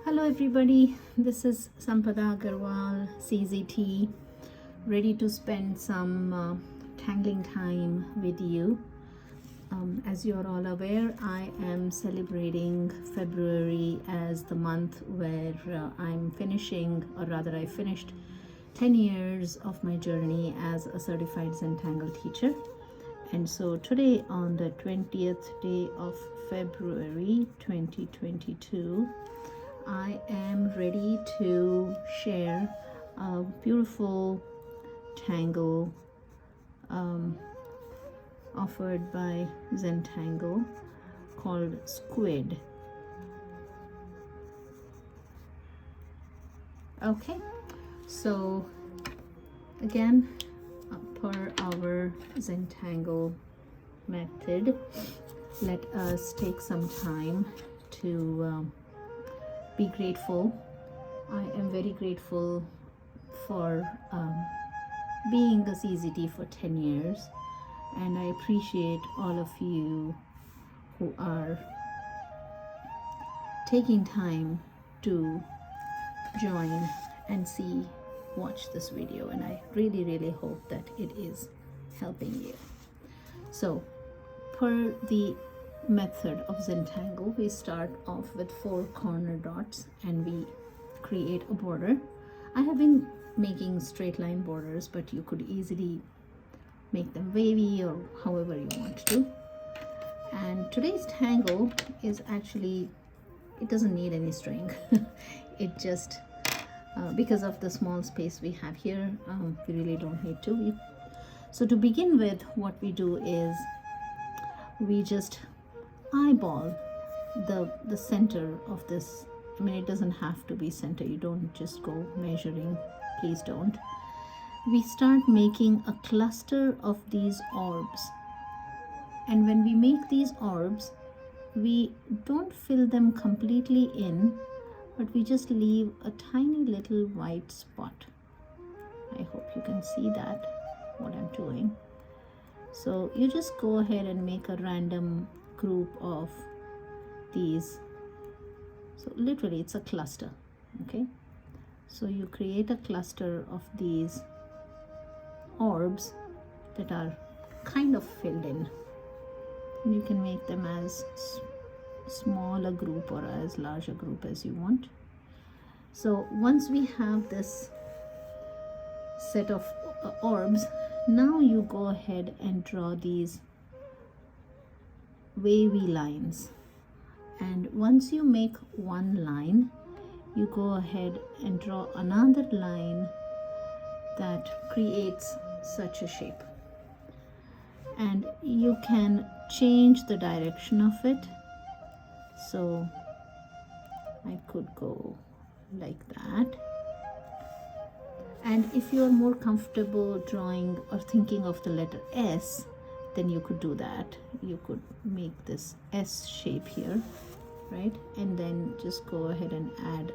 Hello everybody, this is Sampada Agarwal, CZT, ready to spend some tangling time with you. As you're all aware, I am celebrating February as the month where I'm finishing, or rather I finished 10 years of my journey as a Certified Zentangle Teacher. And so today, on the 20th day of February 2022, I am ready to share a beautiful tangle offered by Zentangle called SQUID. Okay, so again, per our Zentangle method, let us take some time to be grateful. I am very grateful for being a CZT for 10 years, and I appreciate all of you who are taking time to join and watch this video, and I really hope that it is helping you. So per the method of Zentangle, we start off with 4 corner dots and we create a border. I have been making straight line borders, but you could easily make them wavy or however you want to. And today's tangle is actually, it doesn't need any string. It just because of the small space we have here, we really don't need to. So to begin with, what we do is we just eyeball the center of this. I mean, it doesn't have to be center. You don't just go measuring, please don't. We start making a cluster of these orbs, and when we make these orbs, we don't fill them completely in, but we just leave a tiny little white spot. I hope you can see that, what I'm doing. So you just go ahead and make a random group of these. So literally it's a cluster. Okay, so you create a cluster of these orbs that are kind of filled in, and you can make them as small a group or as large a group as you want. So once we have this set of orbs, now you go ahead and draw these wavy lines, and once you make one line, you go ahead and draw another line that creates such a shape, and you can change the direction of it. So I could go like that, and if you are more comfortable drawing or thinking of the letter S, then you could do that. You could make this S shape here, right? And then just go ahead and add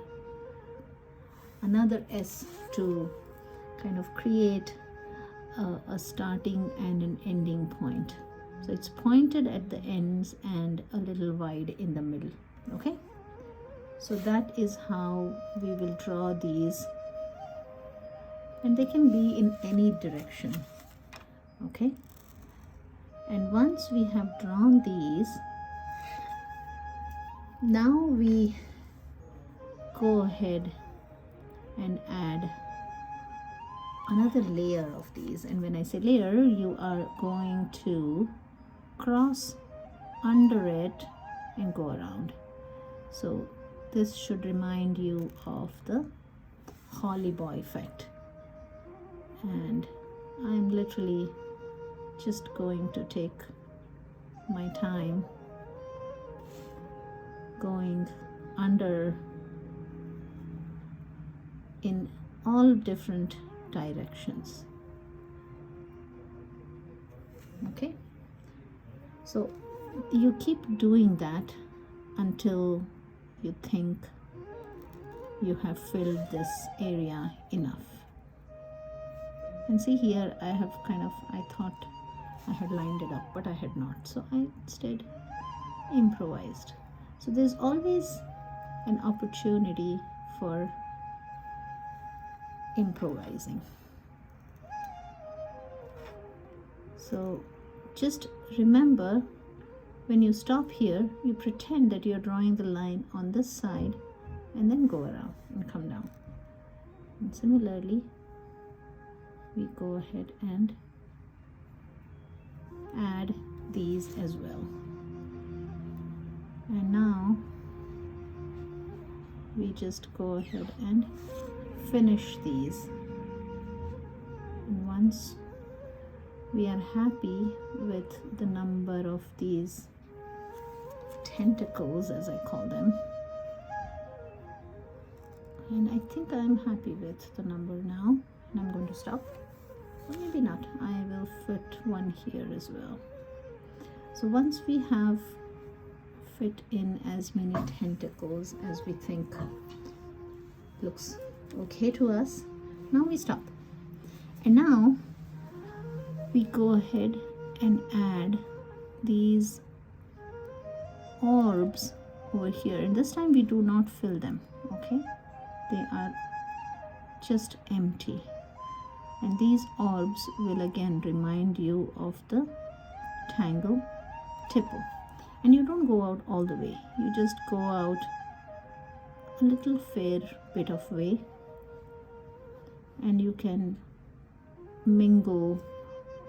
another S to kind of create a starting and an ending point. So it's pointed at the ends and a little wide in the middle. Okay, so that is how we will draw these, and they can be in any direction. Okay, and once we have drawn these, now we go ahead and add another layer of these. And when I say layer, you are going to cross under it and go around. So this should remind you of the Holly Boy effect, and I'm literally just going to take my time going under in all different directions. Okay, so you keep doing that until you think you have filled this area enough. And see here, I have I thought I had lined it up, but I had not, so I instead improvised. So there's always an opportunity for improvising. So just remember, when you stop here, you pretend that you're drawing the line on this side and then go around and come down. And similarly, we go ahead and add these as well. And now we just go ahead and finish these. And once we are happy with the number of these tentacles, as I call them, and I think I'm happy with the number now, and I'm going to stop. Or maybe not, I will fit one here as well. So once we have fit in as many tentacles as we think looks okay to us, now we stop. And now we go ahead and add these orbs over here, and this time we do not fill them, okay? They are just empty, and these orbs will again remind you of the tangle tipple. And you don't go out all the way, you just go out a little fair bit of way, and you can mingle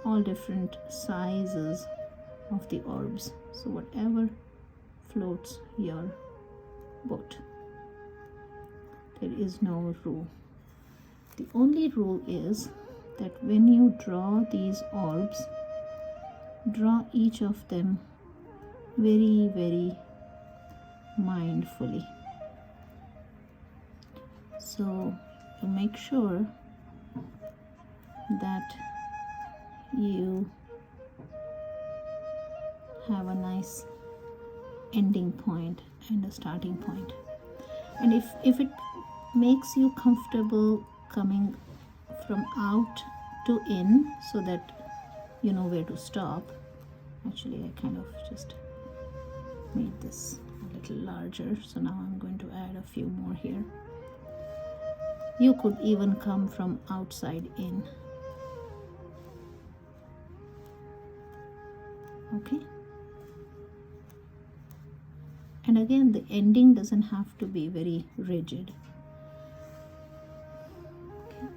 all different sizes of the orbs, so whatever floats your boat. There is no rule. The only rule is that when you draw these orbs, draw each of them very, very mindfully. So you make sure that you have a nice ending point and a starting point. And if it makes you comfortable coming from out to in, so that you know where to stop. Actually, I kind of just made this a little larger, so now I'm going to add a few more here. You could even come from outside in. Okay? And again, the ending doesn't have to be very rigid. Okay.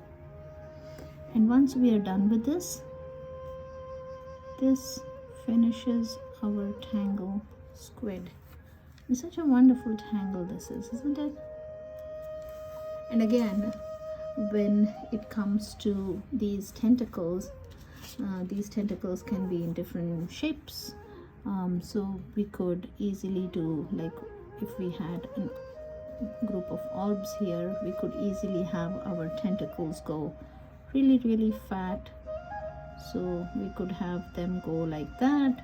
And once we are done with this finishes our tangle squid. And such a wonderful tangle this is, isn't it? And again, when it comes to these tentacles can be in different shapes. So we could easily do, like if we had a group of orbs here, we could easily have our tentacles go really, really fat. So we could have them go like that,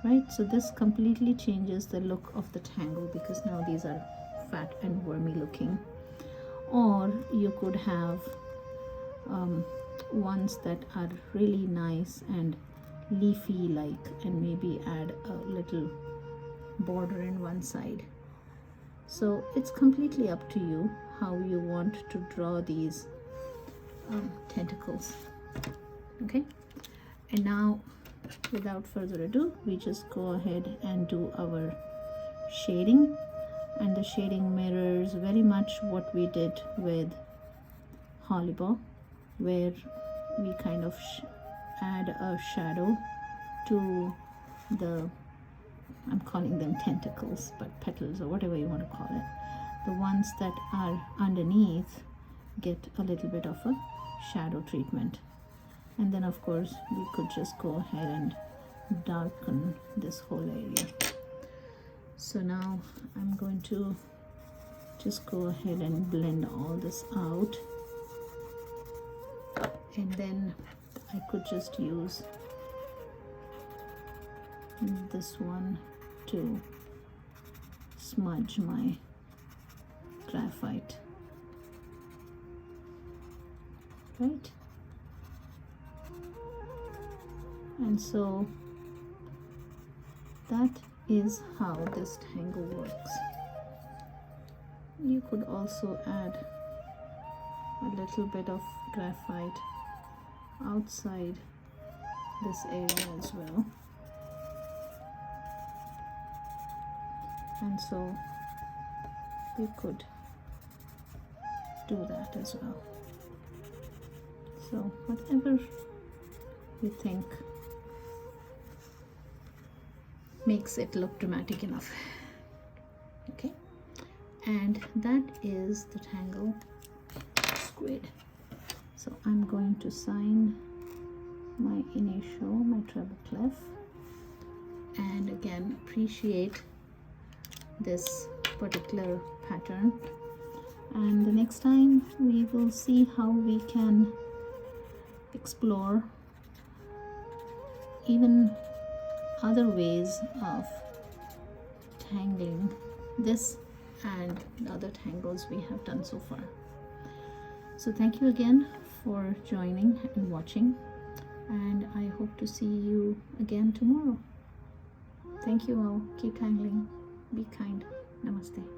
right? So this completely changes the look of the tangle, because now these are fat and wormy looking. Or you could have ones that are really nice and leafy like, and maybe add a little border in one side. So it's completely up to you how you want to draw these tentacles. Okay, and now without further ado, we just go ahead and do our shading. And the shading mirrors very much what we did with Hollybow, where we kind of add a shadow to the, I'm calling them tentacles, but petals or whatever you want to call it. The ones that are underneath get a little bit of a shadow treatment. And then of course we could just go ahead and darken this whole area. So now I'm going to just go ahead and blend all this out, and then I could just use this one to smudge my graphite, right? And so that is how this tangle works. you could also add a little bit of graphite outside this area as well, and so we could do that as well. So whatever you think makes it look dramatic enough. Okay, and that is the tangle squid. So I'm going to sign my initial, my treble clef, and again appreciate this particular pattern, and the next time we will see how we can explore even other ways of tangling this and the other tangles we have done so far. So thank you again for joining and watching, and I hope to see you again tomorrow. Thank you all. Keep tangling. Be kind. Namaste.